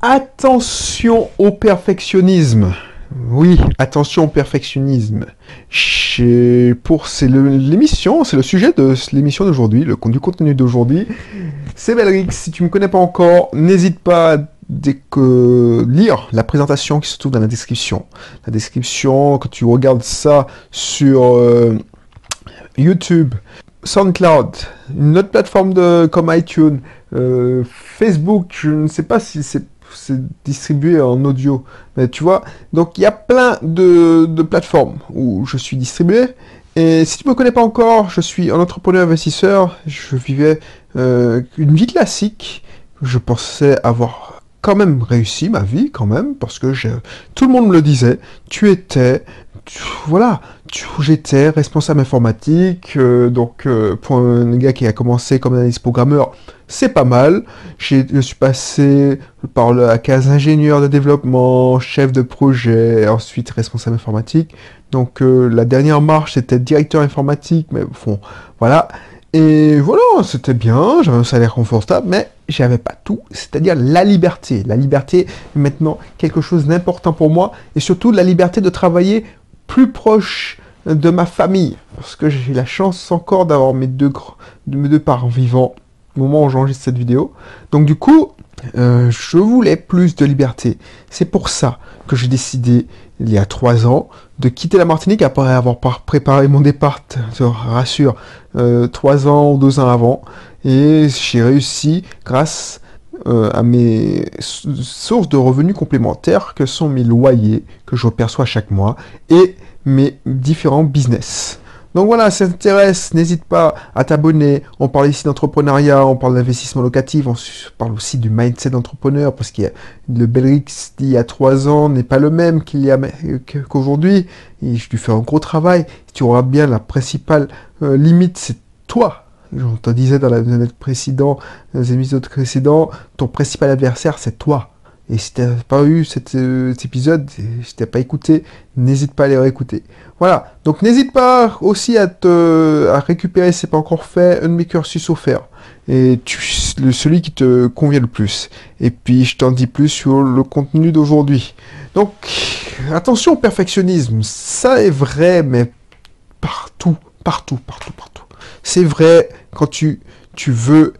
Attention au perfectionnisme. Oui, attention au perfectionnisme. C'est l'émission, c'est le sujet de l'émission d'aujourd'hui, du contenu d'aujourd'hui. C'est Belrix. Si tu me connais pas encore, n'hésite pas dès que lire la présentation qui se trouve dans la description. La description, quand tu regardes ça sur YouTube, SoundCloud, une autre plateforme comme iTunes, Facebook, je ne sais pas si c'est distribué en audio, mais tu vois, donc il y a plein de plateformes où je suis distribué. Et si tu me connais pas encore, je suis un entrepreneur investisseur. Je vivais une vie classique. Je pensais avoir quand même réussi ma vie, quand même, parce que tout le monde me le disait. J'étais responsable informatique, pour un gars qui a commencé comme analyste programmeur, c'est pas mal. Je suis passé par la case ingénieur de développement, chef de projet, ensuite responsable informatique. Donc la dernière marche c'était directeur informatique, mais bon, voilà. Et voilà, c'était bien, j'avais un salaire confortable, mais j'avais pas tout, c'est-à-dire la liberté. La liberté est maintenant quelque chose d'important pour moi, et surtout la liberté de travailler plus proche de ma famille, parce que j'ai la chance encore d'avoir mes deux parents vivants au moment où j'enregistre cette vidéo. Donc du coup, je voulais plus de liberté. C'est pour ça que j'ai décidé, il y a 3 ans, de quitter la Martinique après avoir préparé mon départ, je te rassure, 3 ans ou 2 ans avant. Et j'ai réussi grâce à mes sources de revenus complémentaires que sont mes loyers que je perçois chaque mois et mes différents business. Donc voilà, si ça t'intéresse, n'hésite pas à t'abonner. On parle ici d'entrepreneuriat, on parle d'investissement locatif, on parle aussi du mindset d'entrepreneur, parce que le Belrix d'il y a 3 ans n'est pas le même qu'aujourd'hui. Et je lui fais un gros travail. Si tu regardes bien, la principale limite, c'est toi. Je te disais dans les épisodes précédents, ton principal adversaire, c'est toi. Et si tu n'as pas eu cet épisode, si tu n'as pas écouté, n'hésite pas à les réécouter. Voilà, donc n'hésite pas aussi à récupérer, si ce n'est pas encore fait, un de mes cursus offerts. Et celui qui te convient le plus. Et puis, je t'en dis plus sur le contenu d'aujourd'hui. Donc, attention au perfectionnisme. Ça est vrai, mais partout. C'est vrai quand tu veux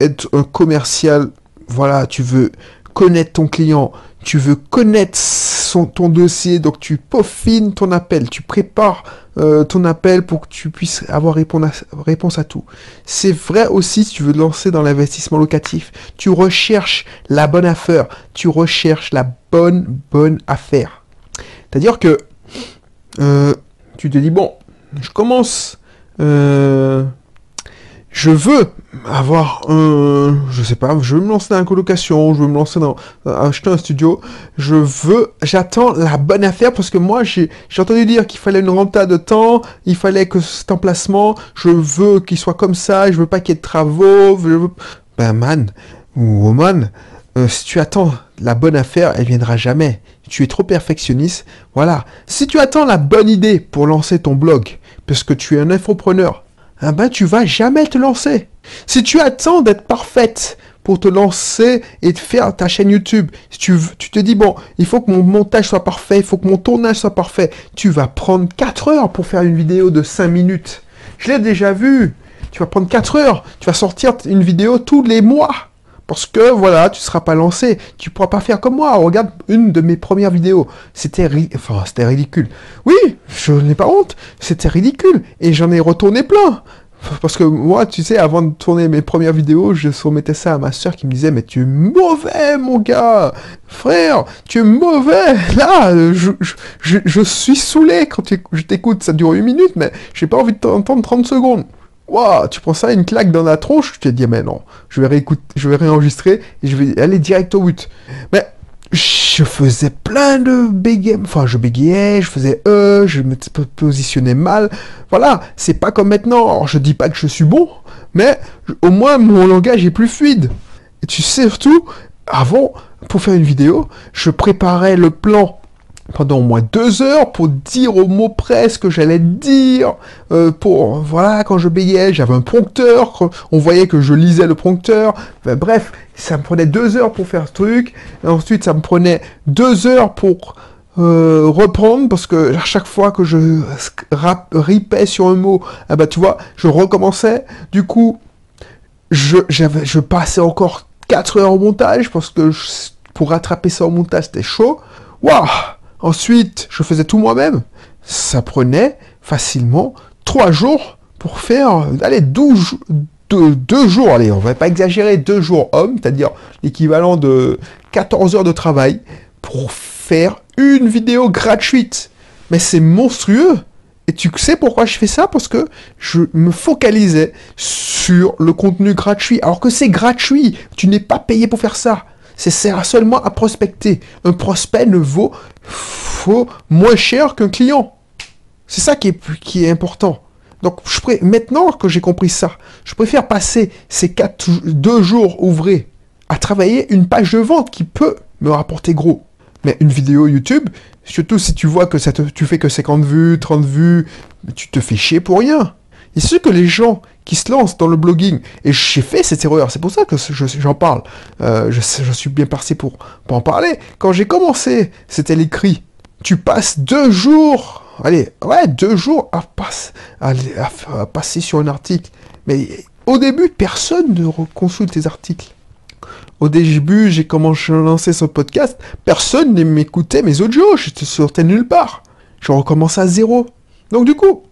être un commercial, voilà, tu veux connaître ton client, tu veux connaître ton dossier, donc tu peaufines ton appel, tu prépares ton appel pour que tu puisses avoir réponse à tout. C'est vrai aussi si tu veux te lancer dans l'investissement locatif, tu recherches la bonne affaire, tu recherches la bonne affaire. C'est-à-dire que tu te dis, bon, je commence... je veux avoir je sais pas, je veux me lancer dans la colocation, je veux me lancer dans acheter un studio, j'attends la bonne affaire parce que moi j'ai entendu dire qu'il fallait une renta de temps, il fallait que cet emplacement, je veux qu'il soit comme ça, je veux pas qu'il y ait de travaux, ben man ou woman, si tu attends la bonne affaire, elle viendra jamais. Tu es trop perfectionniste, voilà. Si tu attends la bonne idée pour lancer ton blog, parce que tu es un infopreneur, ah ben tu vas jamais te lancer. Si tu attends d'être parfaite pour te lancer et de faire ta chaîne YouTube, si tu te dis, bon, il faut que mon montage soit parfait, il faut que mon tournage soit parfait, tu vas prendre 4 heures pour faire une vidéo de 5 minutes. Je l'ai déjà vu. Tu vas prendre 4 heures, tu vas sortir une vidéo tous les mois. Parce que, voilà, tu ne seras pas lancé. Tu ne pourras pas faire comme moi. Regarde une de mes premières vidéos. C'était ridicule. Oui, je n'ai pas honte. C'était ridicule. Et j'en ai retourné plein. Parce que moi, tu sais, avant de tourner mes premières vidéos, je soumettais ça à ma soeur qui me disait « Mais tu es mauvais, mon gars! Frère, tu es mauvais! Là, je suis saoulé quand je t'écoute. Ça dure 8 minutes, mais j'ai pas envie de t'entendre 30 secondes. » Waouh, tu prends ça, une claque dans la tronche, tu te dis, mais non, je vais réenregistrer et je vais aller direct au but. Mais je faisais plein de bégayements, enfin, je bégayais, je faisais je me positionnais mal. Voilà, c'est pas comme maintenant. Alors, je dis pas que je suis bon, mais au moins mon langage est plus fluide. Et tu sais, surtout, avant, pour faire une vidéo, je préparais le plan pendant au moins 2 heures pour dire au mot près ce que j'allais dire. Voilà, quand je bégayais, j'avais un prompteur. On voyait que je lisais le prompteur. Enfin, bref, ça me prenait 2 heures pour faire ce truc. Et ensuite, ça me prenait 2 heures pour reprendre, parce que à chaque fois que je ripais sur un mot, ah bah tu vois, je recommençais. Du coup, je passais encore 4 heures au montage, parce que pour rattraper ça au montage, c'était chaud. Waouh! Ensuite, je faisais tout moi-même. Ça prenait facilement 3 jours pour faire, allez, 2 jours, allez, on va pas exagérer, 2 jours hommes, c'est-à-dire l'équivalent de 14 heures de travail pour faire une vidéo gratuite. Mais c'est monstrueux. Et tu sais pourquoi je fais ça? Parce que je me focalisais sur le contenu gratuit. Alors que c'est gratuit, tu n'es pas payé pour faire ça. Ça sert seulement à prospecter. Un prospect ne vaut moins cher qu'un client. C'est ça qui est important. Donc, maintenant que j'ai compris ça, je préfère passer ces 2 jours ouvrés à travailler une page de vente qui peut me rapporter gros. Mais une vidéo YouTube, surtout si tu vois que tu fais que 50 vues, 30 vues, tu te fais chier pour rien. Et ce que les gens qui se lancent dans le blogging, et j'ai fait cette erreur, c'est pour ça que j'en parle, je suis bien passé pour en parler. Quand j'ai commencé, c'était l'écrit. Tu passes 2 jours, allez, ouais, 2 jours à passer sur un article. Mais au début, personne ne consulte tes articles. Au début, j'ai commencé à lancer ce podcast, personne ne m'écoutait mes audios, je sortais nulle part. Je recommence à zéro. Donc du coup,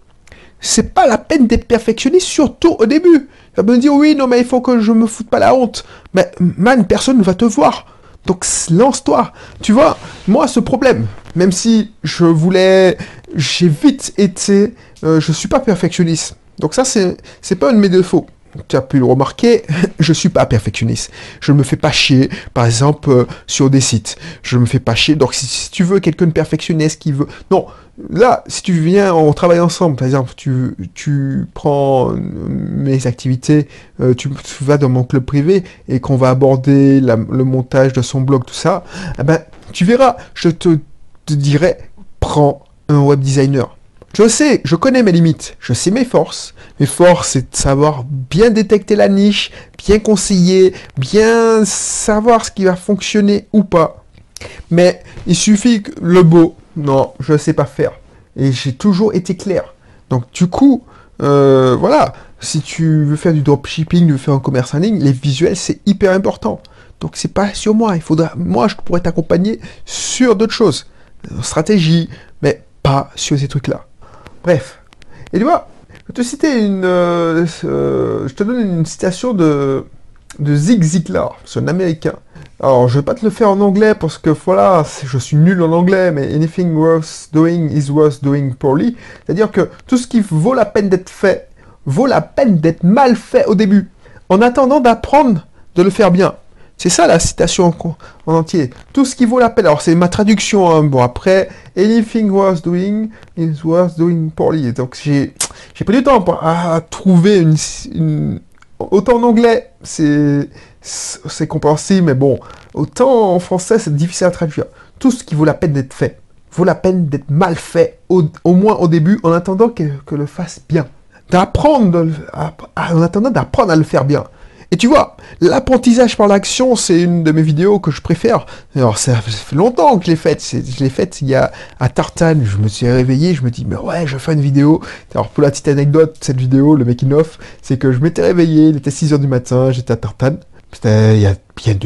c'est pas la peine d'être perfectionniste, surtout au début. Tu vas me dire, oui, non, mais il faut que je me foute pas la honte. Mais man, personne ne va te voir. Donc lance-toi. Tu vois, moi, ce problème, même si j'ai vite été, je suis pas perfectionniste. Donc ça, c'est pas un de mes défauts. Tu as pu le remarquer, je suis pas perfectionniste. Je ne me fais pas chier, par exemple, sur des sites. Je me fais pas chier. Donc, si tu veux quelqu'un de perfectionniste qui veut... Non, là, si tu viens, on travaille ensemble. Par exemple, tu prends mes activités, tu vas dans mon club privé et qu'on va aborder le montage de son blog, tout ça, eh ben, tu verras, je te dirai, prends un web designer. Je sais, je connais mes limites, je sais mes forces. Mes forces, c'est de savoir bien détecter la niche, bien conseiller, bien savoir ce qui va fonctionner ou pas. Mais il suffit que le beau, non, je ne sais pas faire. Et j'ai toujours été clair. Donc du coup, voilà, si tu veux faire du dropshipping, tu veux faire un commerce en ligne, les visuels, c'est hyper important. Donc c'est pas sur moi, moi je pourrais t'accompagner sur d'autres choses. Stratégie, mais pas sur ces trucs-là. Bref. Et tu vois, je vais te citer je te donne une citation de Zig Ziglar, c'est un Américain. Alors, je vais pas te le faire en anglais parce que voilà, je suis nul en anglais, mais anything worth doing is worth doing poorly. C'est-à-dire que tout ce qui vaut la peine d'être fait, vaut la peine d'être mal fait au début, en attendant d'apprendre de le faire bien. C'est ça la citation en entier. Tout ce qui vaut la peine. Alors c'est ma traduction. Hein. Bon après, anything worth doing is worth doing poorly. Donc j'ai pris du temps à trouver autant en anglais c'est compréhensible, mais bon, autant en français c'est difficile à traduire. Tout ce qui vaut la peine d'être fait vaut la peine d'être mal fait, au moins au début, en attendant que le fasse bien. En attendant d'apprendre à le faire bien. Et tu vois, l'apprentissage par l'action, c'est une de mes vidéos que je préfère. Alors, ça fait longtemps que je l'ai faite. Je l'ai faite il y a à Tartane. Je me suis réveillé, je me dis, mais ouais, je vais faire une vidéo. Alors, pour la petite anecdote, cette vidéo, le making-of, c'est que je m'étais réveillé, il était 6h du matin, j'étais à Tartane. C'était il y a bien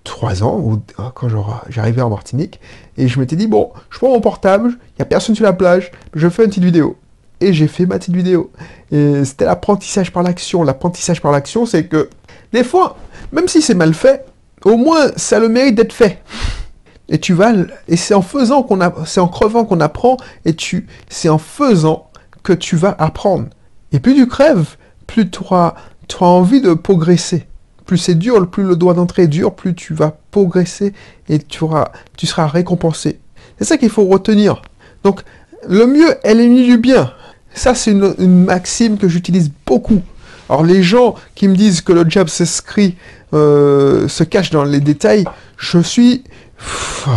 3 ans, quand j'arrivais en Martinique. Et je m'étais dit, bon, je prends mon portable, il n'y a personne sur la plage, je fais une petite vidéo. Et j'ai fait ma petite vidéo. Et c'était l'apprentissage par l'action. L'apprentissage par l'action, c'est que des fois, même si c'est mal fait, au moins ça a le mérite d'être fait. Et c'est en faisant c'est en crevant qu'on apprend, c'est en faisant que tu vas apprendre. Et plus tu crèves, plus tu auras envie de progresser. Plus c'est dur, plus le doigt d'entrée est dur, plus tu vas progresser et tu seras récompensé. C'est ça qu'il faut retenir. Donc, le mieux est l'ennemi du bien. Ça, c'est une maxime que j'utilise beaucoup. Alors, les gens qui me disent que le job se cache dans les détails, je suis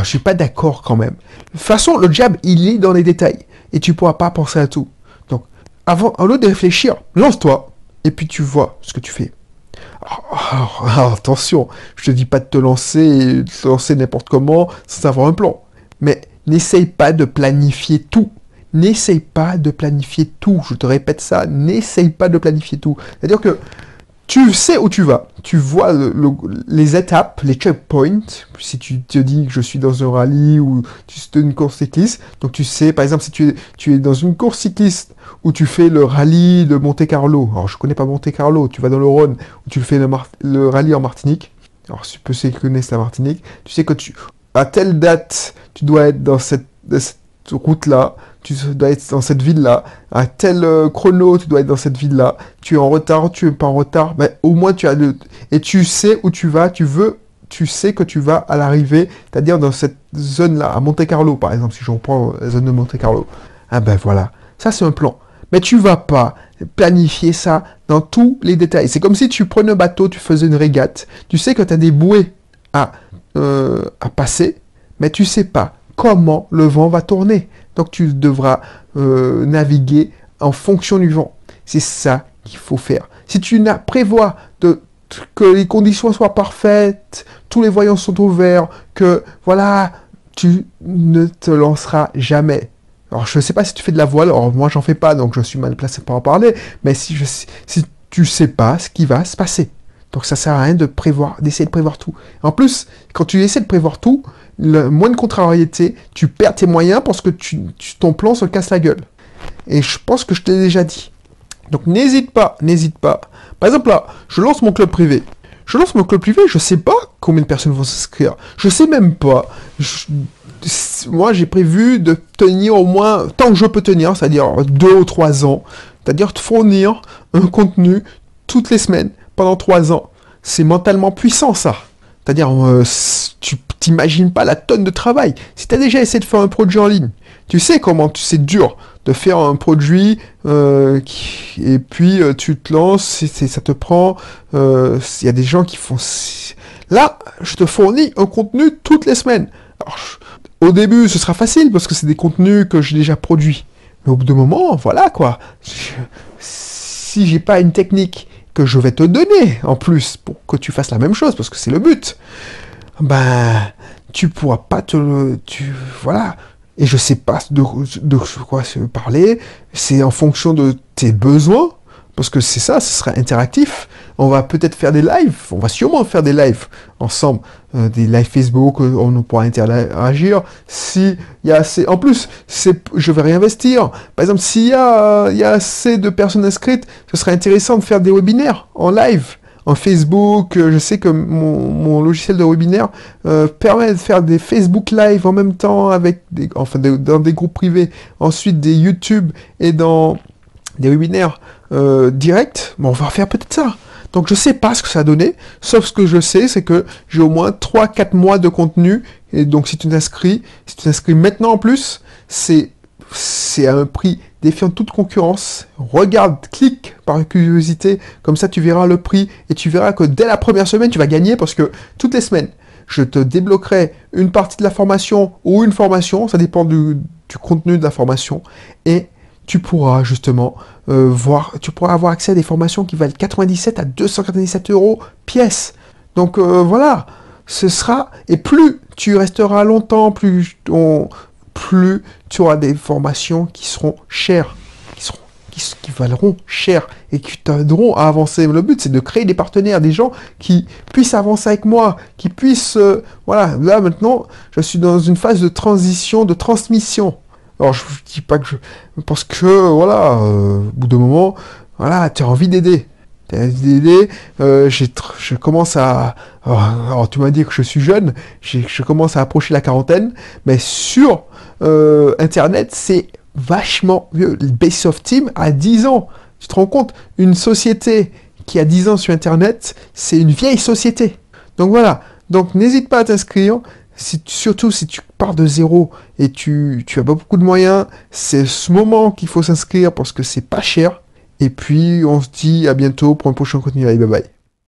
je suis pas d'accord quand même. De toute façon, le diable, il est dans les détails. Et tu pourras pas penser à tout. Donc, avant, au lieu de réfléchir, lance-toi. Et puis tu vois ce que tu fais. Alors, attention, je te dis pas de te lancer n'importe comment sans avoir un plan. Mais n'essaye pas de planifier tout. N'essaye pas de planifier tout. Je te répète ça, n'essaye pas de planifier tout. C'est-à-dire que tu sais où tu vas. Tu vois les étapes, les checkpoints. Si tu te dis que je suis dans un rallye ou tu es une course cycliste, donc tu sais, par exemple, si tu es dans une course cycliste où tu fais le rallye de Monte-Carlo. Alors, je connais pas Monte-Carlo. Tu vas dans le Rhône où tu fais le rallye en Martinique. Alors, tu peux ceux qui connaissent la Martinique. Tu sais que à telle date, tu dois être dans cette route-là. Tu dois être dans cette ville-là, à tel chrono, tu dois être dans cette ville-là, tu es en retard, tu es pas en retard, mais au moins tu as et tu sais où tu vas, tu sais que tu vas à l'arrivée, c'est-à-dire dans cette zone-là, à Monte-Carlo par exemple, si je reprends la zone de Monte-Carlo. Ah ben voilà, ça c'est un plan. Mais tu vas pas planifier ça dans tous les détails. C'est comme si tu prenais un bateau, tu faisais une régate, tu sais que tu as des bouées à passer, mais tu sais pas comment le vent va tourner. Donc tu devras naviguer en fonction du vent. C'est ça qu'il faut faire. Si tu prévois que les conditions soient parfaites, tous les voyants sont ouverts, que voilà, tu ne te lanceras jamais. Alors je ne sais pas si tu fais de la voile, alors moi j'en fais pas, donc je suis mal placé pour en parler, mais si tu sais pas ce qui va se passer. Donc ça sert à rien d'essayer de prévoir tout. En plus, quand tu essaies de prévoir tout, le moins de contrariété, tu perds tes moyens parce que ton plan se casse la gueule. Et je pense que je t'ai déjà dit. Donc n'hésite pas, n'hésite pas. Par exemple là, je lance mon club privé. Je sais pas combien de personnes vont s'inscrire. Je sais même pas. Moi j'ai prévu de tenir au moins, tant que je peux tenir, c'est-à-dire 2 ou 3 ans. C'est-à-dire de fournir un contenu toutes les semaines pendant 3 ans. C'est mentalement puissant ça. C'est-à-dire, tu t'imagines pas la tonne de travail. Si tu as déjà essayé de faire un produit en ligne, tu sais comment c'est dur de faire un produit et puis tu te lances, ça te prend. Il y a des gens qui font. Là, je te fournis un contenu toutes les semaines. Alors, au début, ce sera facile parce que c'est des contenus que j'ai déjà produits. Mais au bout d'un moment, voilà quoi. Si j'ai pas une technique que je vais te donner en plus pour que tu fasses la même chose parce que c'est le but, ben tu pourras pas voilà. Et je sais pas de quoi se parler. C'est en fonction de tes besoins parce que c'est ça, ce sera interactif. On va peut-être faire des lives, on va sûrement faire des lives ensemble, des lives Facebook, on pourra interagir. Si il y a assez, en plus, je vais réinvestir. Par exemple, s'il y a assez de personnes inscrites, ce serait intéressant de faire des webinaires en live. En Facebook, je sais que mon logiciel de webinaire permet de faire des Facebook Live en même temps avec dans des groupes privés, ensuite des YouTube et dans des webinaires directs. Bon, on va faire peut-être ça. Donc je sais pas ce que ça a donné, sauf ce que je sais, c'est que j'ai au moins 3-4 mois de contenu, et donc si tu t'inscris maintenant en plus, c'est à un prix défiant toute concurrence. Regarde, clique par curiosité, comme ça tu verras le prix, et tu verras que dès la première semaine, tu vas gagner, parce que toutes les semaines, je te débloquerai une partie de la formation, ou une formation, ça dépend du contenu de la formation, et tu pourras justement tu pourras avoir accès à des formations qui valent 97 à 297 euros pièce. Donc voilà, ce sera, et plus tu resteras longtemps, plus tu auras des formations qui seront chères, qui valeront cher et qui t'aideront à avancer. Le but, c'est de créer des partenaires, des gens qui puissent avancer avec moi, qui puissent, voilà, là maintenant, je suis dans une phase de transition, de transmission. Alors, je ne dis pas que parce que, voilà, au bout d'un moment, voilà, tu as envie d'aider. Je commence à... Alors, tu m'as dit que je suis jeune, je commence à approcher la quarantaine, mais sur Internet, c'est vachement vieux. Le Base of Team a 10 ans. Tu te rends compte? Une société qui a 10 ans sur Internet, c'est une vieille société. Donc voilà. Donc n'hésite pas à t'inscrire. Surtout si tu pars de zéro et tu as pas beaucoup de moyens, c'est ce moment qu'il faut s'inscrire parce que c'est pas cher. Et puis on se dit à bientôt pour un prochain contenu. Allez, bye bye.